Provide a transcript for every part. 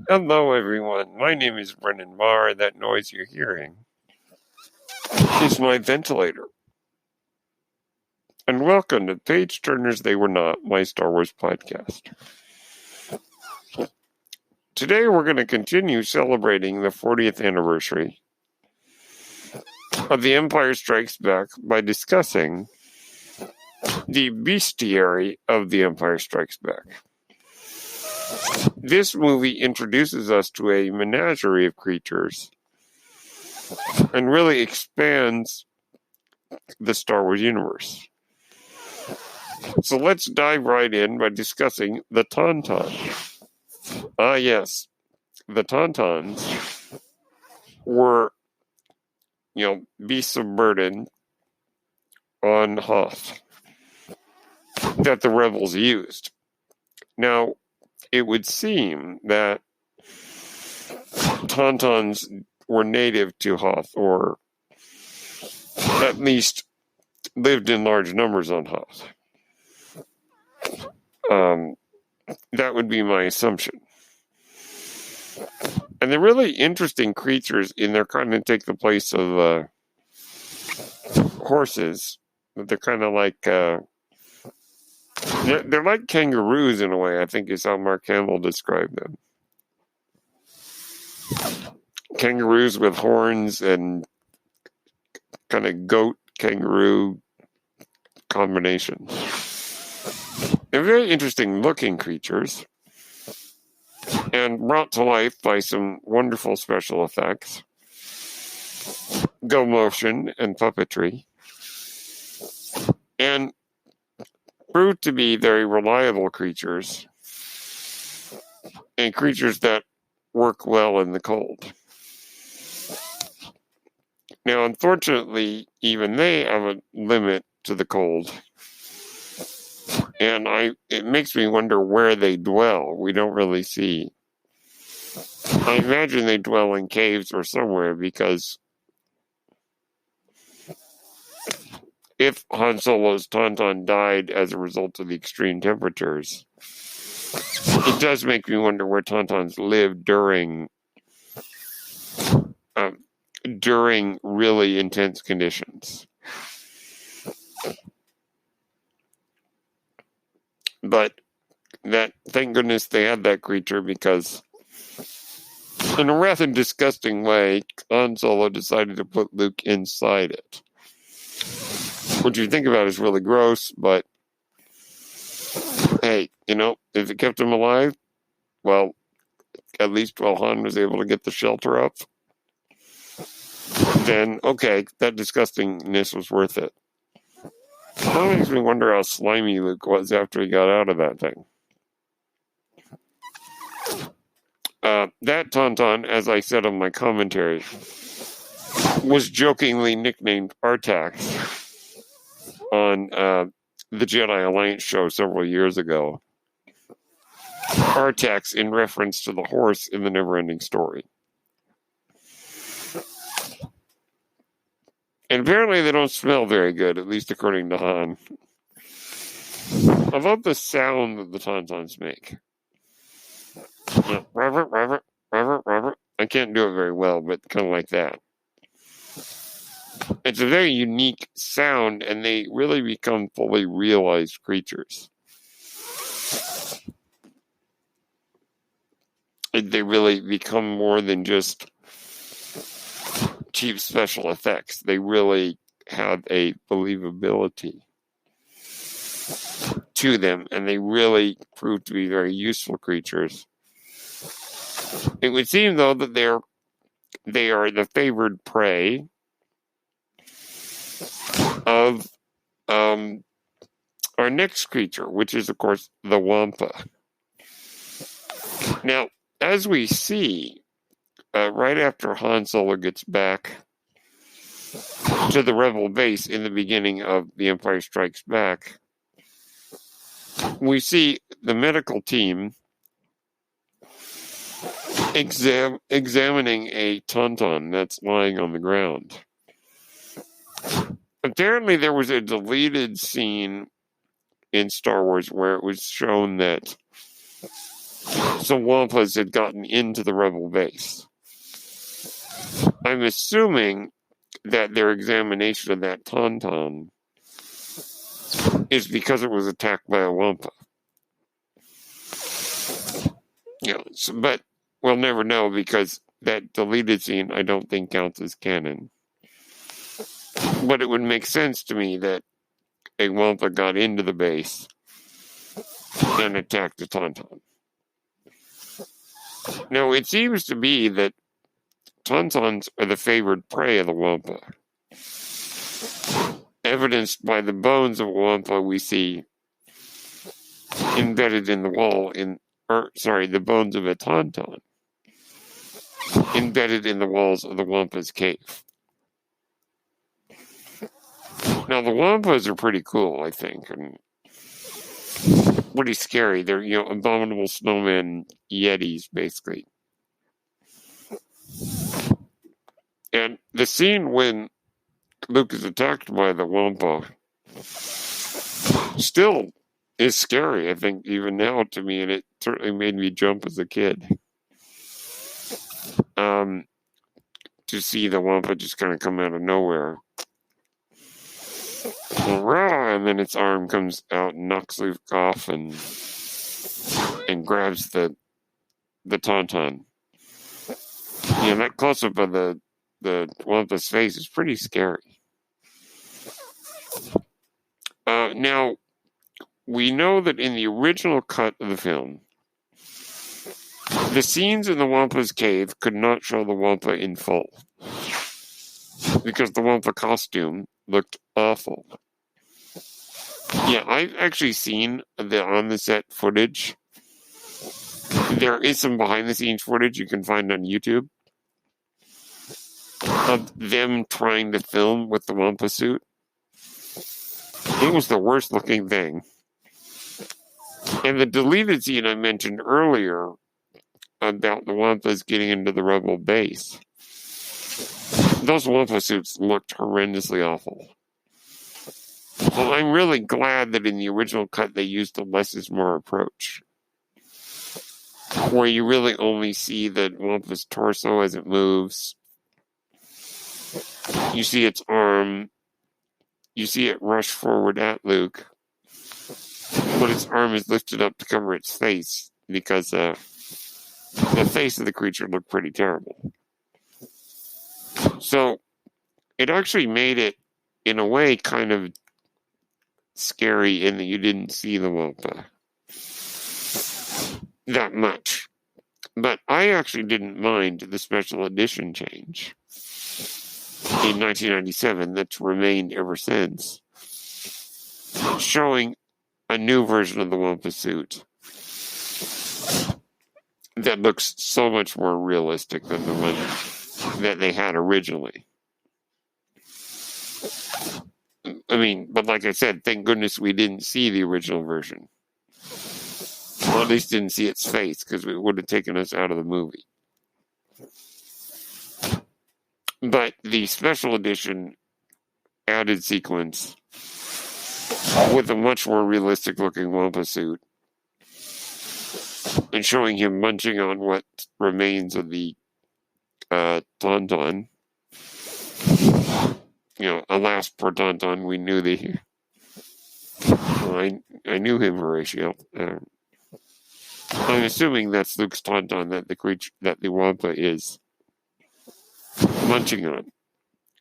Hello, everyone. My name is Brennan Marr. That noise you're hearing is my ventilator. And welcome to Page Turners They Were Not, my Star Wars podcast. Today we're going to continue celebrating the 40th anniversary of The Empire Strikes Back by discussing the bestiary of The Empire Strikes Back. This movie introduces us to a menagerie of creatures and really expands the Star Wars universe. So let's dive right in by discussing the Tauntaun. Yes, the Tauntons were, beasts of burden on Hoth that the rebels used. Now, it would seem that Tauntons were native to Hoth, or at least lived in large numbers on Hoth. That would be my assumption. And they're really interesting creatures in their kind of take the place of horses. They're kind of like they're like kangaroos in a way, I think is how Mark Hamill described them. Kangaroos with horns and kind of goat kangaroo combination. They're very interesting looking creatures and brought to life by some wonderful special effects, go motion and puppetry, and proved to be very reliable creatures and creatures that work well in the cold. Now, unfortunately, even they have a limit to the cold. And it makes me wonder where they dwell. We don't really see. I imagine they dwell in caves or somewhere, because if Han Solo's Tonton died as a result of the extreme temperatures, it does make me wonder where Tauntons lived during really intense conditions. But thank goodness they had that creature, because in a rather disgusting way, Han Solo decided to put Luke inside it. What you think about is really gross, but hey, if it kept him alive, well, at least while Han was able to get the shelter up, then okay, that disgustingness was worth it. That makes me wonder how slimy Luke was after he got out of that thing. That Tauntaun, as I said on my commentary, was jokingly nicknamed Artax on the Jedi Alliance show several years ago. Artax in reference to the horse in the Neverending Story. And apparently they don't smell very good, at least according to Han. I love the sound that the Tauntons make. I can't do it very well, but kind of like that. It's a very unique sound, and they really become fully realized creatures. They really become more than just cheap special effects. They really have a believability to them, and they really prove to be very useful creatures. It would seem, though, that they are the favored prey of our next creature, which is, of course, the Wampa. Now, as we see, right after Han Solo gets back to the Rebel base in the beginning of The Empire Strikes Back, we see the medical team examining a Tauntaun that's lying on the ground. Apparently, there was a deleted scene in Star Wars where it was shown that So Wampas had gotten into the rebel base. I'm assuming that their examination of that tauntaun is because it was attacked by a Wampa. But we'll never know because that deleted scene I don't think counts as canon. But it would make sense to me that a Wampa got into the base and attacked a tauntaun. Now, it seems to be that tauntauns are the favored prey of the Wampa, evidenced by the bones of a Wampa we see embedded in the wall the bones of a tauntaun embedded in the walls of the Wampa's cave. Now, the Wampas are pretty cool, I think, and pretty scary. They're, abominable snowmen, yetis, basically. And the scene when Luke is attacked by the Wampa still is scary, I think, even now to me, and it certainly made me jump as a kid. To see the Wampa just kind of come out of nowhere. And then its arm comes out and knocks Luke off and grabs the tauntaun. That close-up of the Wampa's face is pretty scary. Now, we know that in the original cut of the film, the scenes in the Wampa's cave could not show the Wampa in full because the Wampa costume looked awful. Yeah, I've actually seen the on-the-set footage. There is some behind-the-scenes footage you can find on YouTube of them trying to film with the Wampa suit. It was the worst-looking thing. And the deleted scene I mentioned earlier about the Wampas getting into the rebel base, those Wampa suits looked horrendously awful. Well, I'm really glad that in the original cut they used the less is more approach, where you really only see the Wampa's torso as it moves. You see its arm. You see it rush forward at Luke, but its arm is lifted up to cover its face because the face of the creature looked pretty terrible. So it actually made it, in a way, kind of scary in that you didn't see the Wampa that much. But I actually didn't mind the special edition change in 1997 that's remained ever since, showing a new version of the Wampa suit that looks so much more realistic than the one that they had originally. I mean, but like I said, thank goodness we didn't see the original version. Well, at least didn't see its face, because it would have taken us out of the movie. But the special edition added sequence with a much more realistic looking Wampa suit and showing him munching on what remains of the tauntaun. Alas, poor tauntaun, we knew I knew him, Horatio. I'm assuming that's Luke's tauntaun that the Wampa is munching on.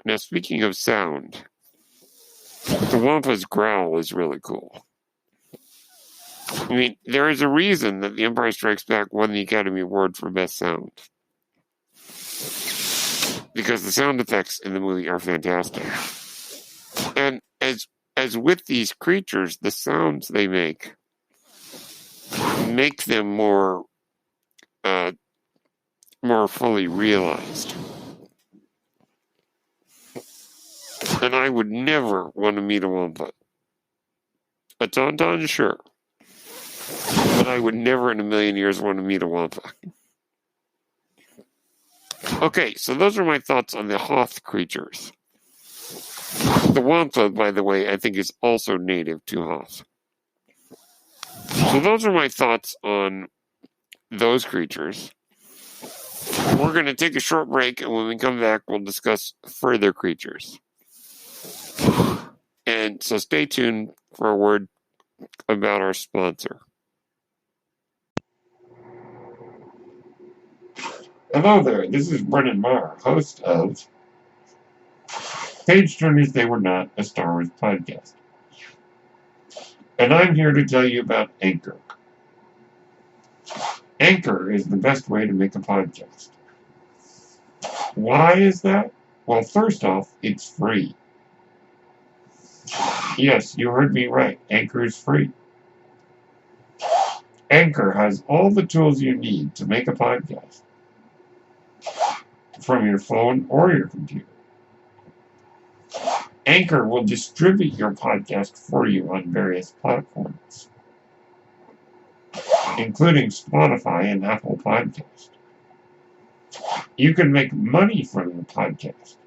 Now, speaking of sound, the Wampa's growl is really cool. I mean, there is a reason that The Empire Strikes Back won the Academy Award for Best Sound. Because the sound effects in the movie are fantastic. And as with these creatures, the sounds they make them more fully realized. And I would never want to meet a Wampa. A tauntaun, sure. But I would never in a million years want to meet a Wampa. Okay, so those are my thoughts on the Hoth creatures. The Wampa, by the way, I think is also native to Hoth. So those are my thoughts on those creatures. We're going to take a short break, and when we come back, we'll discuss further creatures. And so stay tuned for a word about our sponsor. Hello there, this is Brennan Marr, host of Page Turners They Were Not, a Star Wars podcast. And I'm here to tell you about Anchor. Anchor is the best way to make a podcast. Why is that? Well, first off, it's free. Yes, you heard me right. Anchor is free. Anchor has all the tools you need to make a podcast from your phone or your computer. Anchor will distribute your podcast for you on various platforms, including Spotify and Apple Podcasts. You can make money from your podcast.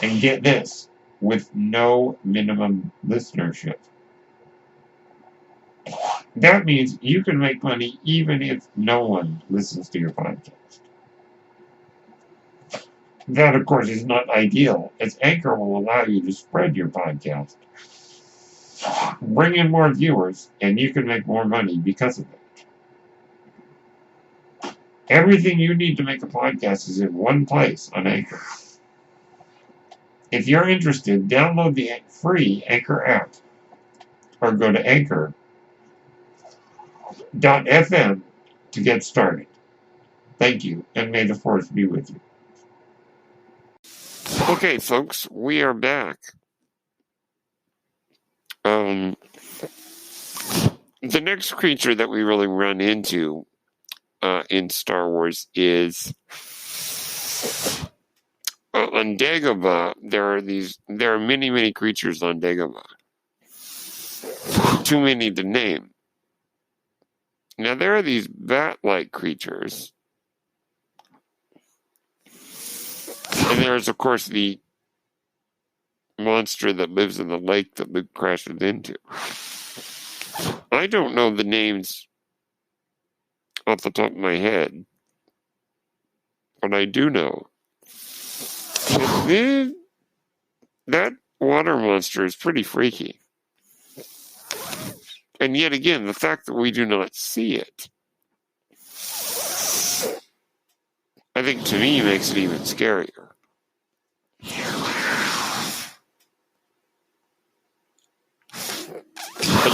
And get this, with no minimum listenership. That means you can make money even if no one listens to your podcast. That, of course, is not ideal, as Anchor will allow you to spread your podcast, bring in more viewers, and you can make more money because of it. Everything you need to make a podcast is in one place on Anchor. If you're interested, download the free Anchor app or go to anchor.fm to get started. Thank you, and may the Force be with you. Okay, folks, we are back. The next creature that we really run into in Star Wars is on Dagobah. There are many creatures on Dagobah. Too many to name. Now there are these bat-like creatures. And there's, of course, the monster that lives in the lake that Luke crashes into. I don't know the names off the top of my head, but I do know that water monster is pretty freaky. And yet again, the fact that we do not see it, I think to me makes it even scarier.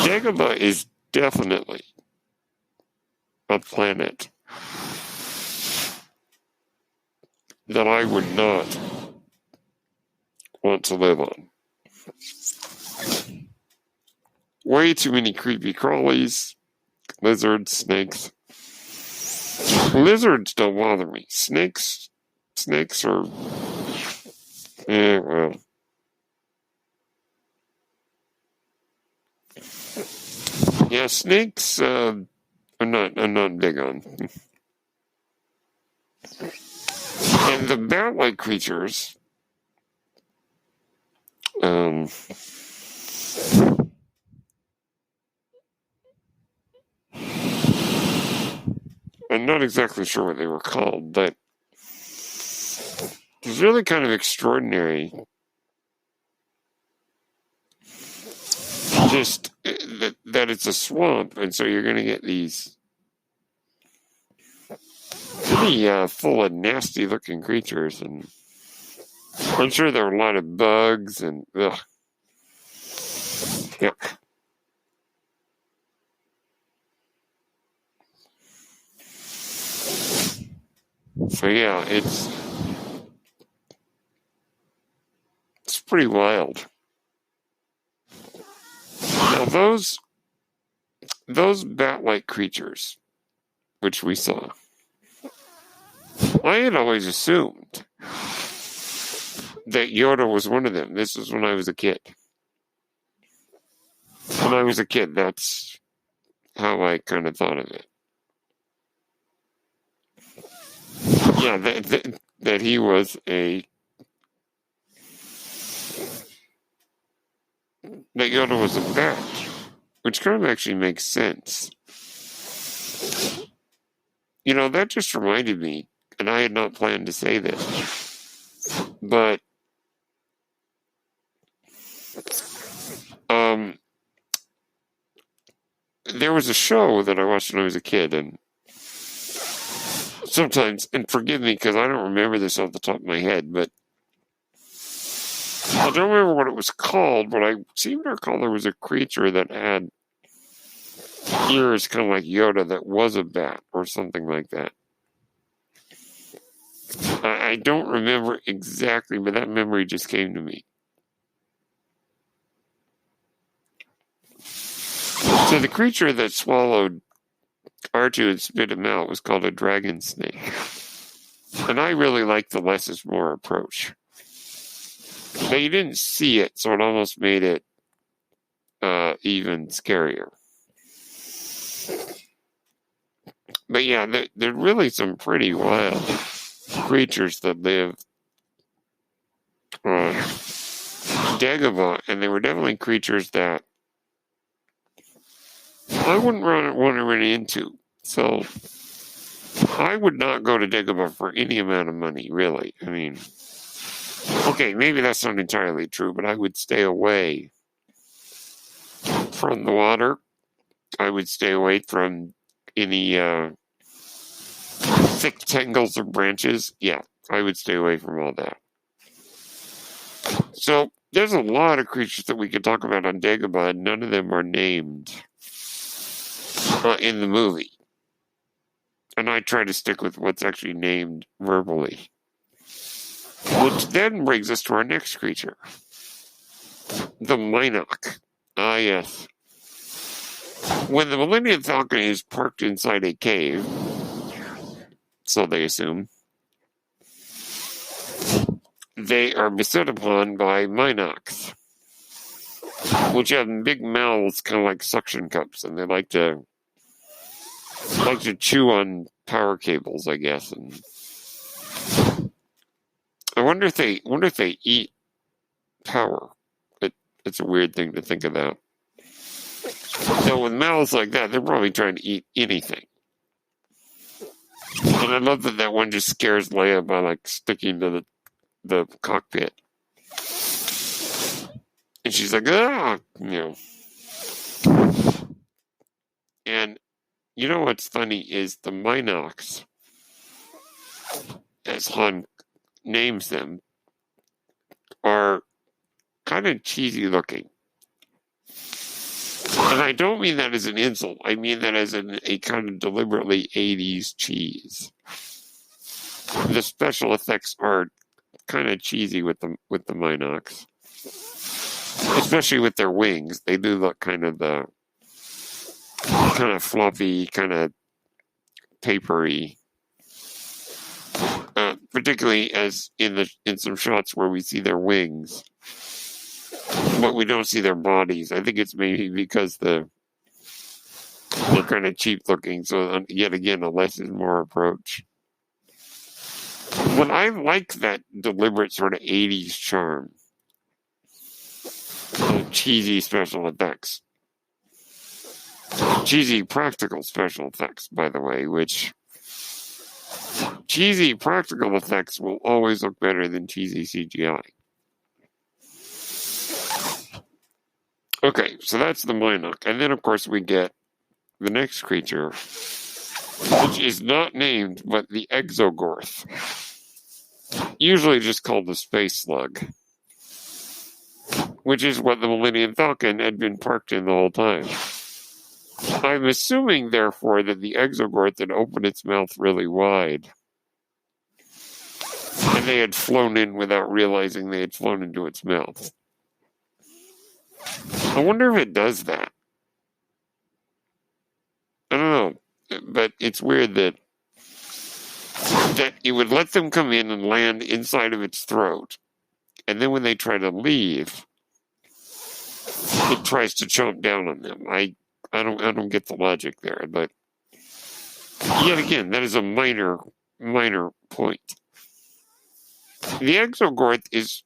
Dagobah is definitely a planet that I would not want to live on. Way too many creepy crawlies, lizards, snakes. Lizards don't bother me. Snakes are... well... Yeah, snakes, I'm not big on. And the bat-like creatures, I'm not exactly sure what they were called, but it was really kind of extraordinary. Just that it's a swamp, and so you're going to get these pretty full of nasty-looking creatures, and I'm sure there are a lot of bugs, and ugh. Yeah. So yeah, it's pretty wild. Now those bat-like creatures, which we saw, I had always assumed that Yoda was one of them. This was when I was a kid. When I was a kid, that's how I kind of thought of it. Yeah, that he was that Yoda was a bat, which kind of actually makes sense. That just reminded me, and I had not planned to say this, but there was a show that I watched when I was a kid, and sometimes, and forgive me because I don't remember this off the top of my head, but I don't remember what it was called, but I seem to recall there was a creature that had ears kind of like Yoda that was a bat or something like that. I don't remember exactly, but that memory just came to me. So the creature that swallowed R2 and spit him out was called a dragon snake. And I really like the less is more approach. But you didn't see it, so it almost made it even scarier. But yeah, there are really some pretty wild creatures that live on Dagobah, and they were definitely creatures that I wouldn't want to run into. So I would not go to Dagobah for any amount of money, really. I mean, okay, maybe that's not entirely true, but I would stay away from the water. I would stay away from any thick tangles of branches. Yeah, I would stay away from all that. So there's a lot of creatures that we could talk about on Dagobah, and none of them are named in the movie. And I try to stick with what's actually named verbally. Which then brings us to our next creature. The Minox. Ah, yes. When the Millennium Falcon is parked inside a cave, so they assume, they are beset upon by Minox, which have big mouths, kind of like suction cups, and they like to chew on power cables, I guess. And I wonder if they eat power. It's a weird thing to think about. So with mouths like that, they're probably trying to eat anything. And I love that one just scares Leia by like sticking to the cockpit. And she's like, ah, And you know what's funny is the Minox, as Han names them, are kind of cheesy looking. And I don't mean that as an insult. I mean that as a kind of deliberately 80s cheese. The special effects are kind of cheesy with the Minox. Especially with their wings. They do look kind of floppy, kind of papery. Particularly as in some shots where we see their wings. But we don't see their bodies. I think it's maybe because they're kind of cheap looking. So yet again, a less is more approach. But I like that deliberate sort of 80s charm. Cheesy special effects. Cheesy practical special effects, by the way, which cheesy practical effects will always look better than cheesy CGI. Okay, so that's the Minox. And then, of course, we get the next creature, which is not named, but the Exogorth. Usually just called the Space Slug. Which is what the Millennium Falcon had been parked in the whole time. I'm assuming, therefore, that the Exogorth had opened its mouth really wide. And they had flown in without realizing they had flown into its mouth. I wonder if it does that. I don't know. But it's weird that it would let them come in and land inside of its throat. And then when they try to leave, it tries to chomp down on them. I don't get the logic there, but yet again, that is a minor point. The Exogorth is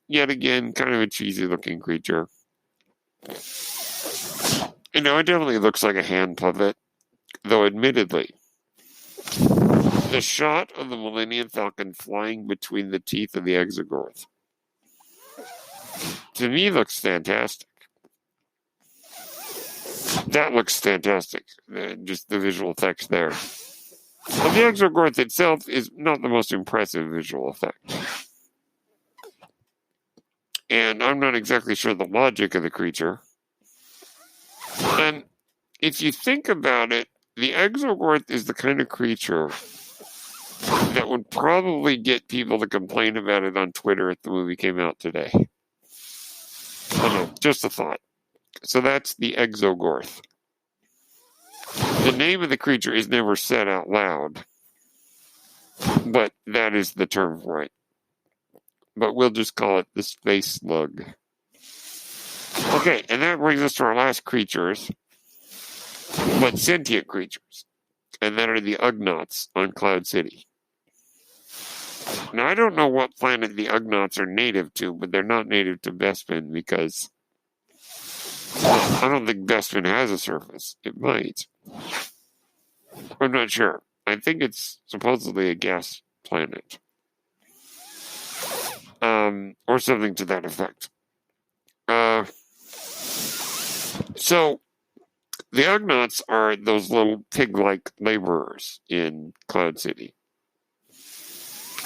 yet again kind of a cheesy looking creature. It definitely looks like a hand puppet, though admittedly, the shot of the Millennium Falcon flying between the teeth of the Exogorth, to me, looks fantastic. That looks fantastic. Just the visual effects there. But the Exogorth itself is not the most impressive visual effect. And I'm not exactly sure the logic of the creature. And if you think about it, the Exogorth is the kind of creature that would probably get people to complain about it on Twitter if the movie came out today. I don't know, just a thought. So that's the Exogorth. The name of the creature is never said out loud, but that is the term for it. But we'll just call it the space slug. Okay, and that brings us to our last creatures, but sentient creatures, and that are the Ugnaughts on Cloud City. Now, I don't know what planet the Ugnaughts are native to, but they're not native to Bespin because I don't think Bespin has a surface. It might. I'm not sure. I think it's supposedly a gas planet. Or something to that effect. So, the Ugnaughts are those little pig-like laborers in Cloud City.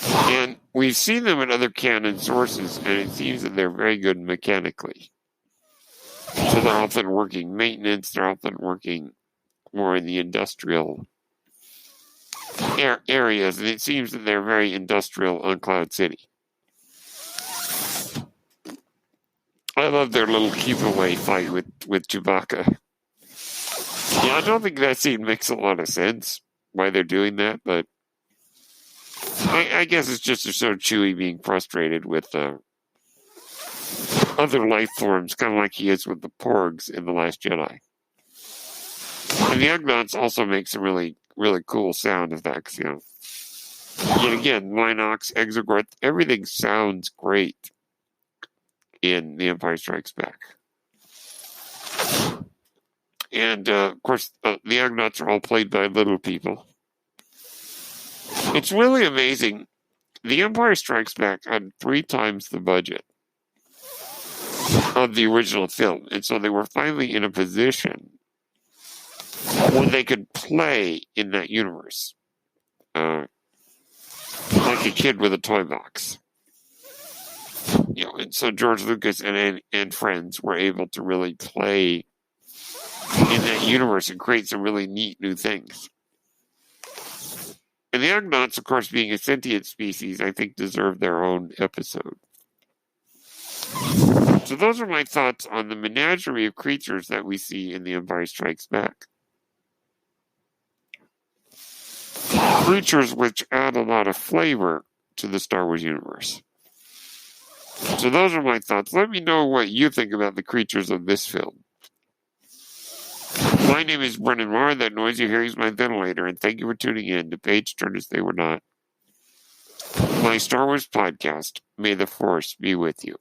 And we've seen them in other canon sources, and it seems that they're very good mechanically. So they're often working maintenance, they're often working more in the industrial areas, and it seems that they're very industrial on Cloud City. I love their little keep-away fight with Chewbacca. Yeah, I don't think that scene makes a lot of sense, why they're doing that, but I guess it's just to show Chewie being frustrated with other life forms, kind of like he is with the Porgs in The Last Jedi. And the Ugnaughts also make some really, really cool sound effects, you know. Yet again, Minox, Exogorth, everything sounds great in The Empire Strikes Back. And, of course, the Ugnaughts are all played by little people. It's really amazing. The Empire Strikes Back had 3 times the budget of the original film, and so they were finally in a position where they could play in that universe. Like a kid with a toy box. You know, and so George Lucas and friends were able to really play in that universe and create some really neat new things. And the Ugnaughts, of course, being a sentient species, I think deserve their own episode. So those are my thoughts on the menagerie of creatures that we see in The Empire Strikes Back. Creatures which add a lot of flavor to the Star Wars universe. So those are my thoughts. Let me know what you think about the creatures of this film. My name is Brendan Marr. That noise you hear is my ventilator, and thank you for tuning in to Page Turners They Were Not, my Star Wars podcast. May the Force be with you.